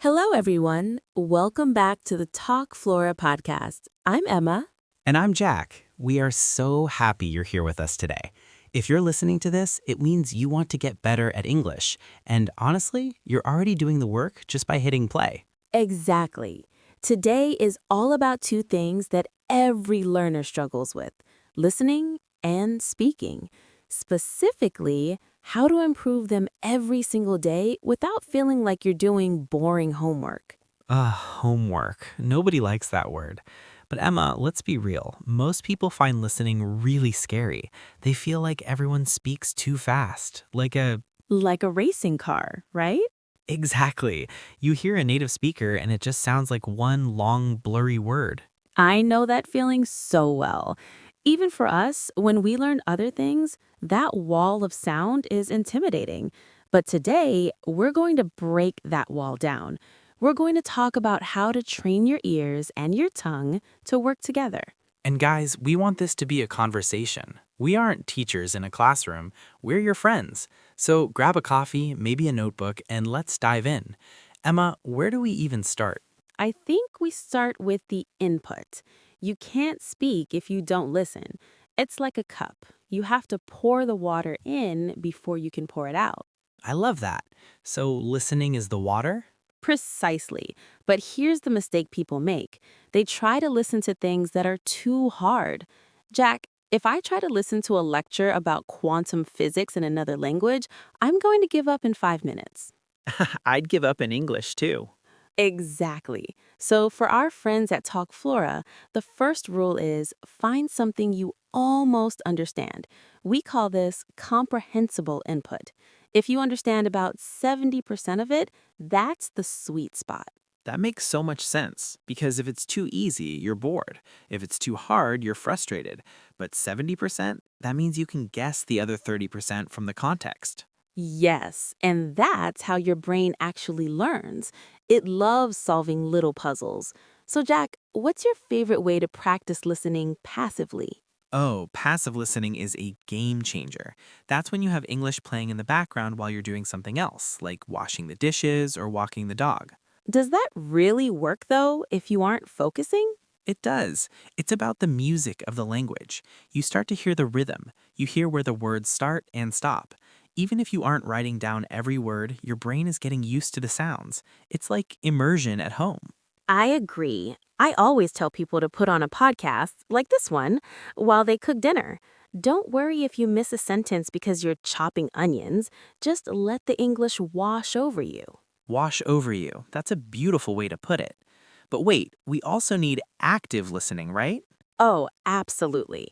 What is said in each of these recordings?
Hello, everyone. Welcome back to the Talk Flora podcast. I'm Emma. And I'm Jack. We are so happy you're here with us today. If you're listening to this, it means you want to get better at English. And honestly, you're already doing the work just by hitting play. Exactly. Today is all about two things that every learner struggles with: listening and speaking. Specifically, how to improve them every single day without feeling like you're doing boring homework. Homework. Nobody likes that word. But Emma, let's be real. Most people find listening really scary. They feel like everyone speaks too fast. Like a racing car, right? Exactly. You hear a native speaker and it just sounds like one long, blurry word. I know that feeling so well. Even for us, when we learn other things, that wall of sound is intimidating. But today, we're going to break that wall down. We're going to talk about how to train your ears and your tongue to work together. And guys, we want this to be a conversation. We aren't teachers in a classroom, we're your friends. So grab a coffee, maybe a notebook, and let's dive in. Emma, where do we even start? I think we start with the input. You can't speak if you don't listen. It's like a cup. You have to pour the water in before you can pour it out. I love that. So listening is the water? Precisely. But here's the mistake people make. They try to listen to things that are too hard. Jack, if I try to listen to a lecture about quantum physics in another language, I'm going to give up in 5 minutes. I'd give up in English too. Exactly. So for our friends at Talk Flora, the first rule is find something you almost understand. We call this comprehensible input. If you understand about 70% of it, that's the sweet spot. That makes so much sense, because if it's too easy, you're bored. If it's too hard, you're frustrated. But 70%, that means you can guess the other 30% from the context. Yes, and that's how your brain actually learns. It loves solving little puzzles. So, Jack, what's your favorite way to practice listening passively? Oh, passive listening is a game changer. That's when you have English playing in the background while you're doing something else, like washing the dishes or walking the dog. Does that really work, though, if you aren't focusing? It does. It's about the music of the language. You start to hear the rhythm. You hear where the words start and stop. Even if you aren't writing down every word, your brain is getting used to the sounds. It's like immersion at home. I agree. I always tell people to put on a podcast, like this one, while they cook dinner. Don't worry if you miss a sentence because you're chopping onions. Just let the English wash over you. Wash over you. That's a beautiful way to put it. But wait, we also need active listening, right? Oh, absolutely.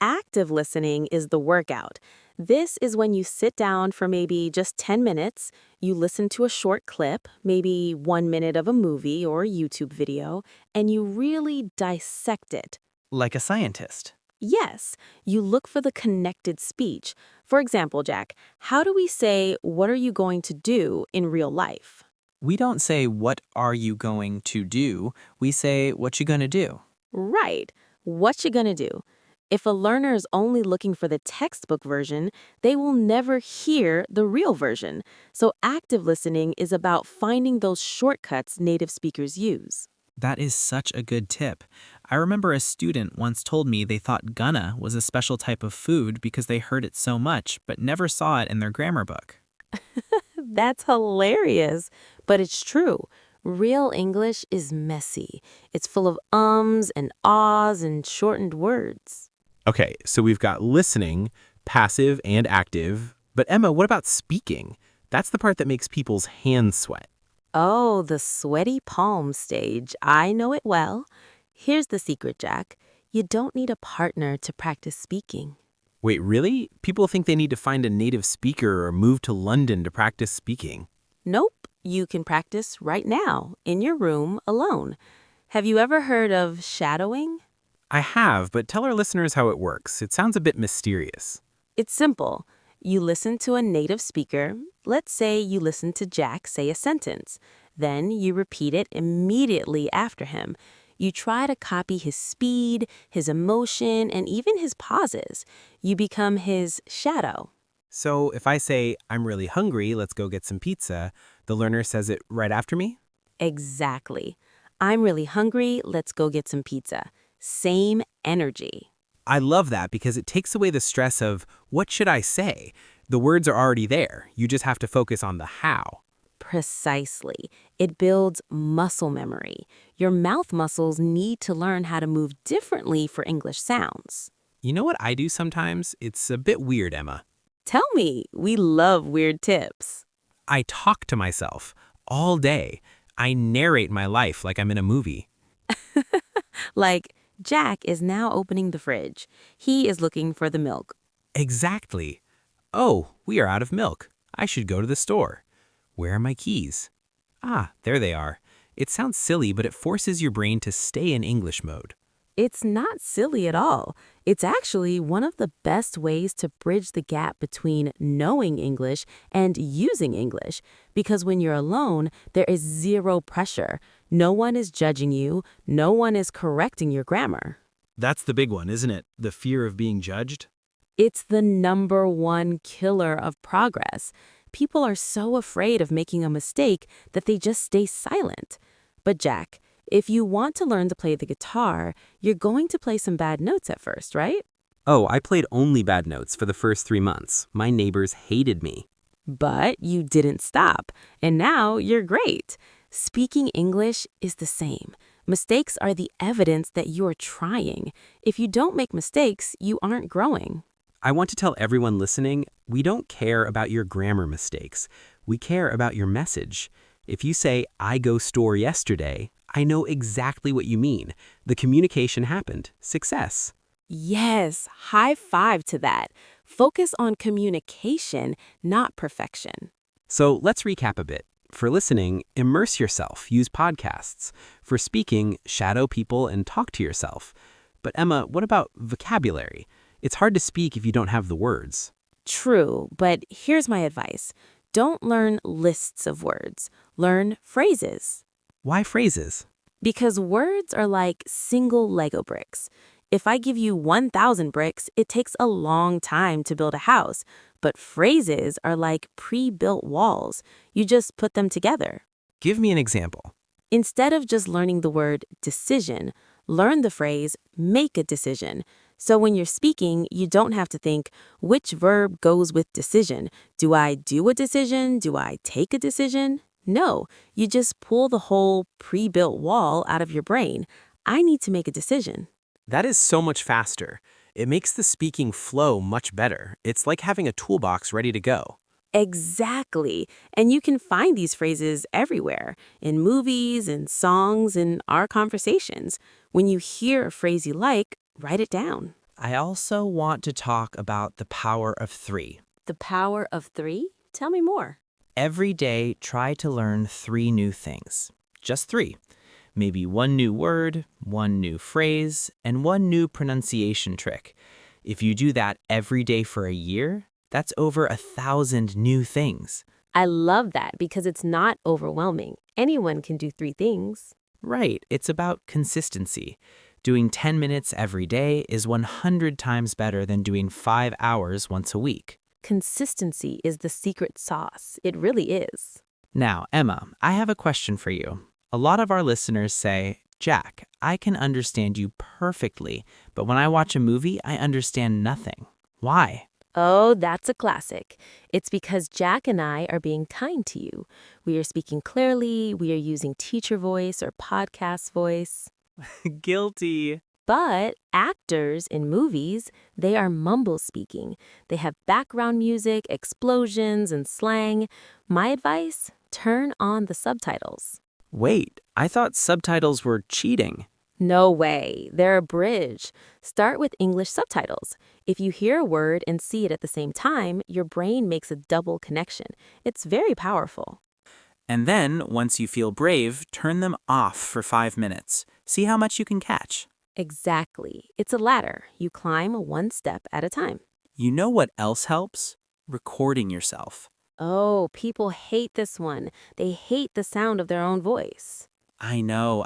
Active listening is the workout. This is when you sit down for maybe just 10 minutes, you listen to a short clip, maybe 1 minute of a movie or a YouTube video, and you really dissect it. Like a scientist. Yes, you look for the connected speech. For example, Jack, how do we say, "What are you going to do" in real life? We don't say, "What are you going to do?" We say, "What you gonna do?" Right. What you gonna do? If a learner is only looking for the textbook version, they will never hear the real version. So active listening is about finding those shortcuts native speakers use. That is such a good tip. I remember a student once told me they thought gonna was a special type of food because they heard it so much, but never saw it in their grammar book. That's hilarious, but it's true. Real English is messy. It's full of ums and ahs and shortened words. Okay, so we've got listening, passive and active. But Emma, what about speaking? That's the part that makes people's hands sweat. Oh, the sweaty palm stage. I know it well. Here's the secret, Jack. You don't need a partner to practice speaking. Wait, really? People think they need to find a native speaker or move to London to practice speaking. Nope, you can practice right now, in your room, alone. Have you ever heard of shadowing? I have, but tell our listeners how it works. It sounds a bit mysterious. It's simple. You listen to a native speaker. Let's say you listen to Jack say a sentence. Then you repeat it immediately after him. You try to copy his speed, his emotion, and even his pauses. You become his shadow. So if I say, "I'm really hungry, let's go get some pizza," the learner says it right after me? Exactly. I'm really hungry, let's go get some pizza. Same energy. I love that because it takes away the stress of what should I say? The words are already there. You just have to focus on the how. Precisely. It builds muscle memory. Your mouth muscles need to learn how to move differently for English sounds. You know what I do sometimes? It's a bit weird, Emma. Tell me, we love weird tips. I talk to myself all day. I narrate my life like I'm in a movie. Like, Jack is now opening the fridge. He is looking for the milk. Exactly. Oh, we are out of milk. I should go to the store. Where are my keys? Ah, there they are. It sounds silly, but it forces your brain to stay in English mode. It's not silly at all. It's actually one of the best ways to bridge the gap between knowing English and using English. Because when you're alone, there is zero pressure. No one is judging you. No one is correcting your grammar. That's the big one, isn't it? The fear of being judged? It's the number one killer of progress. People are so afraid of making a mistake that they just stay silent. But Jack, if you want to learn to play the guitar, you're going to play some bad notes at first, right? Oh, I played only bad notes for the first 3 months. My neighbors hated me. But you didn't stop, and now you're great. Speaking English is the same. Mistakes are the evidence that you're trying. If you don't make mistakes, you aren't growing. I want to tell everyone listening, we don't care about your grammar mistakes. We care about your message. If you say, I go store yesterday, I know exactly what you mean. The communication happened. Success. Yes, high five to that. Focus on communication, not perfection. So let's recap a bit. For listening, immerse yourself, use podcasts. For speaking, shadow people and talk to yourself. But Emma, what about vocabulary? It's hard to speak if you don't have the words. True, but here's my advice. Don't learn lists of words. Learn phrases. Why phrases? Because words are like single Lego bricks. If I give you 1,000 bricks, it takes a long time to build a house. But phrases are like pre-built walls. You just put them together. Give me an example. Instead of just learning the word decision, learn the phrase make a decision. So when you're speaking, you don't have to think, which verb goes with decision? Do I do a decision? Do I take a decision? No, you just pull the whole pre-built wall out of your brain. I need to make a decision. That is so much faster. It makes the speaking flow much better. It's like having a toolbox ready to go. Exactly. And you can find these phrases everywhere, in movies, in songs, in our conversations. When you hear a phrase you like, write it down. I also want to talk about the power of three. The power of three? Tell me more. Every day, try to learn 3 new things. Just 3. Maybe 1 new word, 1 new phrase, and 1 new pronunciation trick. If you do that every day for a year, that's over 1,000 new things. I love that because it's not overwhelming. Anyone can do 3 things. Right, it's about consistency. Doing 10 minutes every day is 100 times better than doing 5 hours once a week. Consistency is the secret sauce. It really is. Now, Emma, I have a question for you. A lot of our listeners say, Jack, I can understand you perfectly, but when I watch a movie, I understand nothing. Why? Oh, that's a classic. It's because Jack and I are being kind to you. We are speaking clearly, we are using teacher voice or podcast voice. Guilty. But actors in movies, they are mumble speaking. They have background music, explosions, and slang. My advice, turn on the subtitles. Wait, I thought subtitles were cheating. No way, they're a bridge. Start with English subtitles. If you hear a word and see it at the same time, your brain makes a double connection. It's very powerful. And then, once you feel brave, turn them off for 5 minutes. See how much you can catch. Exactly. It's a ladder. You climb 1 step at a time. You know what else helps? Recording yourself. Oh, people hate this one. They hate the sound of their own voice. I know.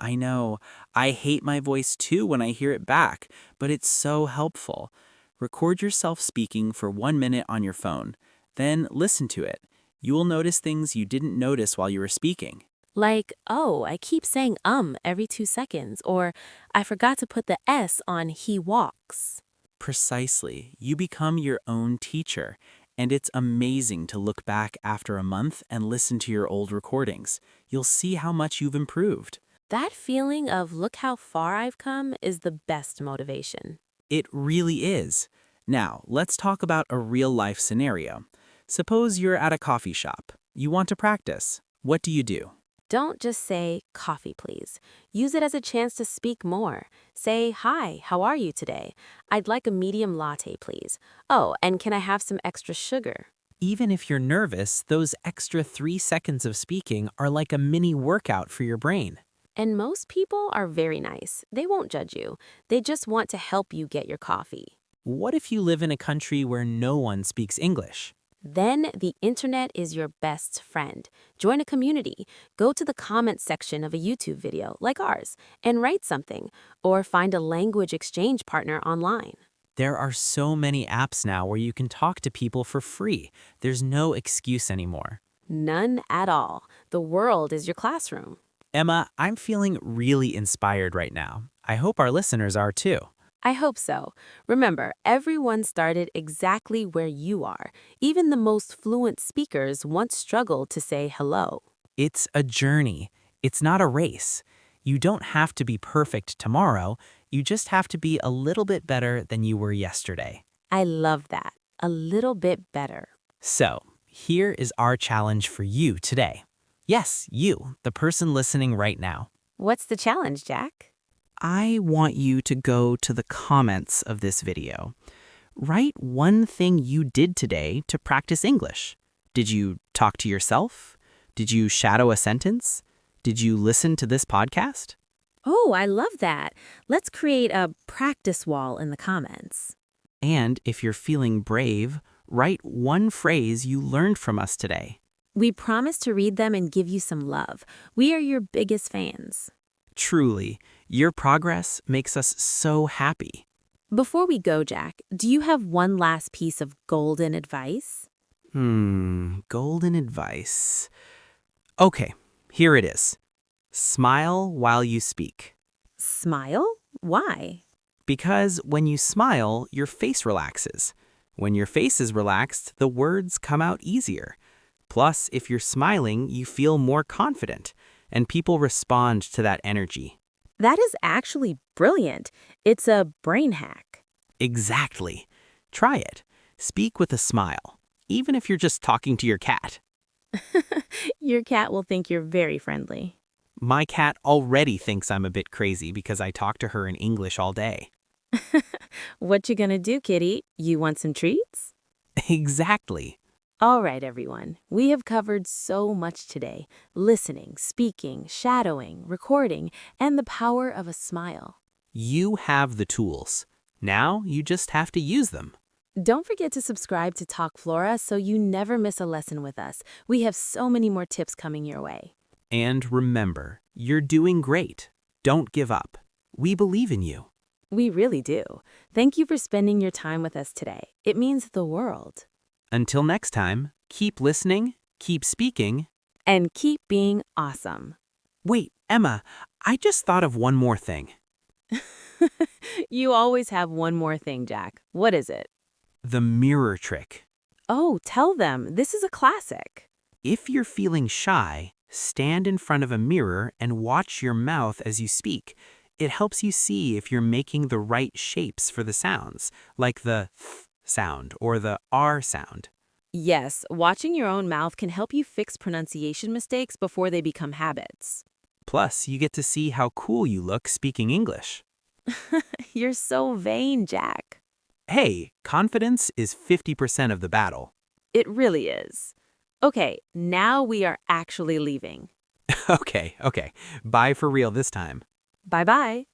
I hate my voice too when I hear it back, but it's so helpful. Record yourself speaking for 1 minute on your phone. Then listen to it. You will notice things you didn't notice while you were speaking. Like, oh, I keep saying every 2 seconds, or I forgot to put the S on he walks. Precisely. You become your own teacher, and it's amazing to look back after a month and listen to your old recordings. You'll see how much you've improved. That feeling of look how far I've come is the best motivation. It really is. Now, let's talk about a real-life scenario. Suppose you're at a coffee shop. You want to practice. What do you do? Don't just say, coffee, please. Use it as a chance to speak more. Say, hi, how are you today? I'd like a medium latte, please. Oh, and can I have some extra sugar? Even if you're nervous, those extra 3 seconds of speaking are like a mini workout for your brain. And most people are very nice. They won't judge you. They just want to help you get your coffee. What if you live in a country where no one speaks English? Then the internet is your best friend. Join a community. Go to the comments section of a YouTube video like ours and write something, or find a language exchange partner online. There are so many apps now where you can talk to people for free. There's no excuse anymore. None at all. The world is your classroom. Emma, I'm feeling really inspired right now. I hope our listeners are too. I hope so. Remember, everyone started exactly where you are. Even the most fluent speakers once struggled to say hello. It's a journey. It's not a race. You don't have to be perfect tomorrow. You just have to be a little bit better than you were yesterday. I love that. A little bit better. So, here is our challenge for you today. Yes, you, the person listening right now. What's the challenge, Jack? I want you to go to the comments of this video. Write one thing you did today to practice English. Did you talk to yourself? Did you shadow a sentence? Did you listen to this podcast? Oh, I love that. Let's create a practice wall in the comments. And if you're feeling brave, write one phrase you learned from us today. We promise to read them and give you some love. We are your biggest fans. Truly, your progress makes us so happy. Before we go, Jack, do you have one last piece of golden advice? Golden advice. Okay, here it is. Smile while you speak. Smile? Why? Because when you smile, your face relaxes. When your face is relaxed, the words come out easier. Plus, if you're smiling, you feel more confident, and people respond to that energy. That is actually brilliant. It's a brain hack. Exactly. Try it. Speak with a smile, even if you're just talking to your cat. Your cat will think you're very friendly. My cat already thinks I'm a bit crazy because I talk to her in English all day. What you gonna do, kitty? You want some treats? Exactly. All right, everyone. We have covered so much today. Listening, speaking, shadowing, recording, and the power of a smile. You have the tools. Now you just have to use them. Don't forget to subscribe to Talk Flora so you never miss a lesson with us. We have so many more tips coming your way. And remember, you're doing great. Don't give up. We believe in you. We really do. Thank you for spending your time with us today. It means the world. Until next time, keep listening, keep speaking, And keep being awesome. Wait, Emma, I just thought of one more thing. You always have one more thing, Jack. What is it? The mirror trick. Oh, tell them. This is a classic. If you're feeling shy, stand in front of a mirror and watch your mouth as you speak. It helps you see if you're making the right shapes for the sounds, like the th sound or the r sound. Yes, watching your own mouth can help you fix pronunciation mistakes before they become habits. Plus, you get to see how cool you look speaking English. You're so vain, Jack. Hey, confidence is 50% of the battle. It really is. Okay, now we are actually leaving. Okay. Bye for real this time. Bye-bye.